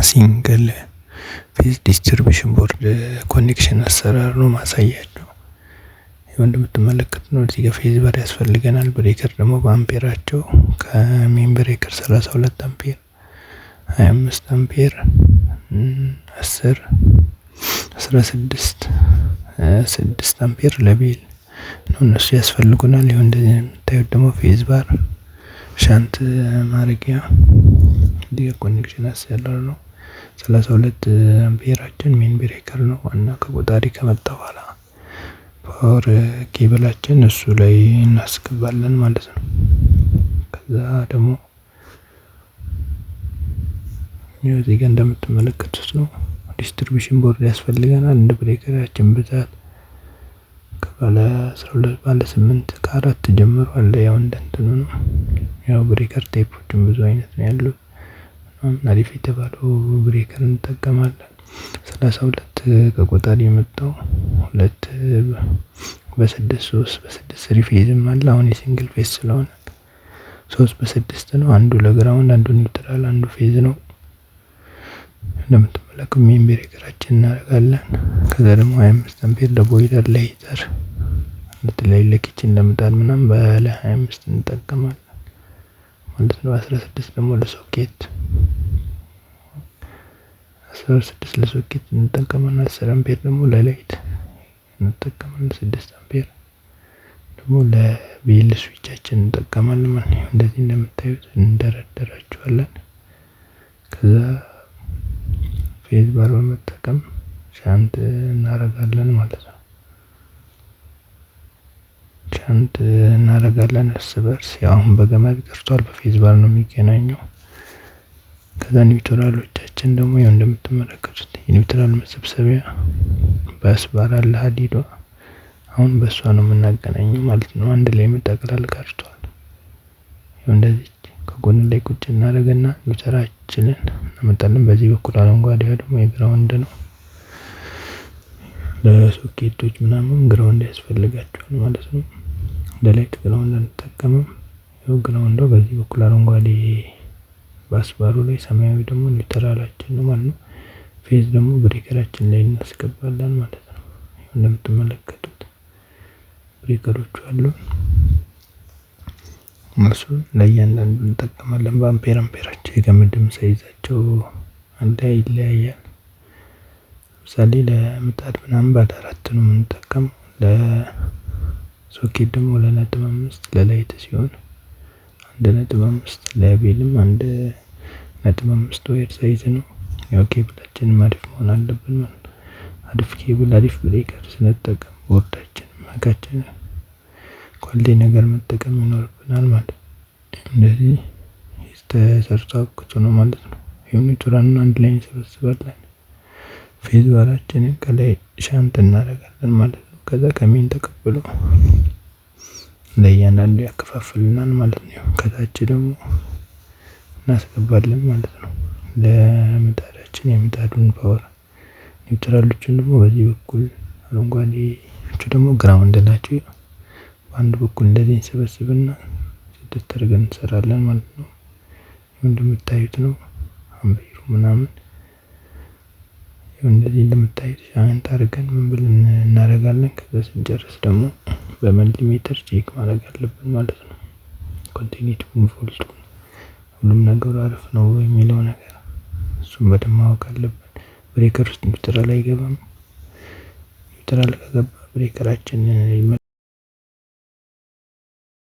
ሲንግል ፌዝ ዲስትሪቢዩሽን ቦርድ ኮኔክሽን አሰራር ነው ማሳያችሁ። ይኸው እንደምትመለከቱት ነው። እዚህ ጋር ፌዝ ባር ያስፈልገናል። ብሬከር ደግሞ በአምፔራቸው ከሜን ብሬከር 32 አምፔር፣ 25 አምፔር፣ 10፣ 16፣ 6 አምፔር ለቤል ነው እነሱ ያስፈልጉናል። ይኸው እንደዚህ የምታዩት ደግሞ ፌዝ ባር ሻንት ማረጊያ ዲያ ኮኔክሽን አሰራር ነው። 32 አምፔራችን ሜን ብሬከር ነው ዋና ከቆጣሪ ከመጣ በኋላ ፓወር ኬብላችን እሱ ላይ እናስገባለን ማለት ነው። ከዛ ደግሞ እዚህ ጋር እንደምትመለከቱት ነው ዲስትሪቢዩሽን ቦርድ ያስፈልገናል። እንደ ብሬከራችን ብዛት ከባለ 12 ባለ 8 ከ4 ጀምሮ አለ። ያው እንደንተኑ ነው። ያው ብሬከር ቴፖችን ብዙ አይነት ነው ያሉት። አሪፍ የተባለው ብሬከር እንጠቀማለን። 32 ከቆጣሪ የመጣው 2 በ6 3 በ6 ስሪ ፌዝም አለ። አሁን የሲንግል ፌዝ ስለሆነ 3 በ6 ነው። አንዱ ለግራውንድ አንዱ ኒውትራል አንዱ ፌዝ ነው። እንደምትመለከቱ ሜን ብሬከራችን እናደርጋለን። ከዛ ደግሞ 25 አምፔር ለቦይለር ለሂተር ለተለያዩ ለኪችን ለምጣድ ምናምን ባለ 25 እንጠቀማለን ማለት ነው። 16 ደግሞ ለሶኬት 16 ለሶኬት እንጠቀማለን። 10 አምፔር ደግሞ ለላይት እንጠቀማለን። 6 አምፔር ደግሞ ለቤል ስዊቻችን እንጠቀማለን ማለት ነው። እንደዚህ እንደምታዩት እንደረደራቸዋለን። ከዛ ፌዝ ባር በመጠቀም ሻንት እናደርጋለን ማለት ነው። ሻንት እናደርጋለን እርስ በርስ። ያው በገመድ ቀርቷል፣ በፌዝ ባር ነው የሚገናኘው። ከዛ ኒውትራሎቻችን ደግሞ ያው እንደምትመለከቱት የኒውትራል መሰብሰቢያ ባስ ባር አለ ሀዲዷ። አሁን በሷ ነው የምናገናኘው ማለት ነው። አንድ ላይ መጠቅለል ቀርቷል። ያው እንደዚህ ከጎን ላይ ቁጭ እናደርግና ኒውትራችንን እናመጣለን። በዚህ በኩል አረንጓዴው ደግሞ የግራውንድ ነው። ለሶኬቶች ምናምን ግራውንድ ያስፈልጋቸዋል ማለት ነው። ለላይት ግራውንድ እንጠቀምም። ያው ግራውንዱ በዚህ በኩል አረንጓዴ ባስባሩ ላይ፣ ሰማያዊ ደግሞ ኒውትራላችን ነው ማለት ነው። ፌዝ ደግሞ ብሬከራችን ላይ እናስገባለን ማለት ነው። እንደምትመለከቱት ብሬከሮቹ አሉ። እነሱን ለእያንዳንዱ እንጠቀማለን። በአምፔር አምፔራቸው የገመድም ሳይዛቸው አንድ ላይ ይለያያል። ለምሳሌ ለምጣድ ምናምን ባለ 4 ነው የምንጠቀመው። ለሶኬት ደግሞ 2.5 ለላይት ሲሆን 1.5 ለቤልም 1.5 ዋየር ሳይዝ ነው። ያው ኬብላችንም አሪፍ መሆን አለብን ማለት ነው። አሪፍ ኬብል አሪፍ ብሬከር ስንጠቀም ቦርዳችን ማጋችን ኳሊቲ ነገር መጠቀም ይኖርብናል ማለት ነው። እንደዚህ ተሰርቶ አብቅቶ ነው ማለት ነው። ኒውትራሉን አንድ ላይ እንሰበስባለን። ፌዝ ባራችንን ከላይ ሻንት እናደርጋለን ማለት ነው። ከዛ ከሜን ተቀብሎ ለእያንዳንዱ ያከፋፍልናል ማለት ነው። ከታች ደግሞ እናስገባለን ማለት ነው። ለምጣዳችን የምጣዱን ፓወር ኒውትራሎችን ደግሞ በዚህ በኩል አረንጓዴዎቹ ደግሞ ግራውንድ ናቸው። በአንድ በኩል እንደዚህ እንሰበስብና 6 አድርገን እንሰራለን ማለት ነው። እንደምታዩት ነው አምፔሩ ምናምን እንደዚህ እንደምታዩት ሻንት አድርገን ምን ብለን እናደርጋለን። ከዛ ስንጨርስ ደግሞ በሚሊሜትር ቼክ ማድረግ አለብን ማለት ነው። ኮንቲኒቲውን ቮልቱን ሁሉም ነገር አሪፍ ነው የሚለው ነገር እሱን በደንብ ማወቅ አለብን። ብሬከር ውስጥ ኒውትራል አይገባም። ኒውትራል ከገባ ብሬከራችን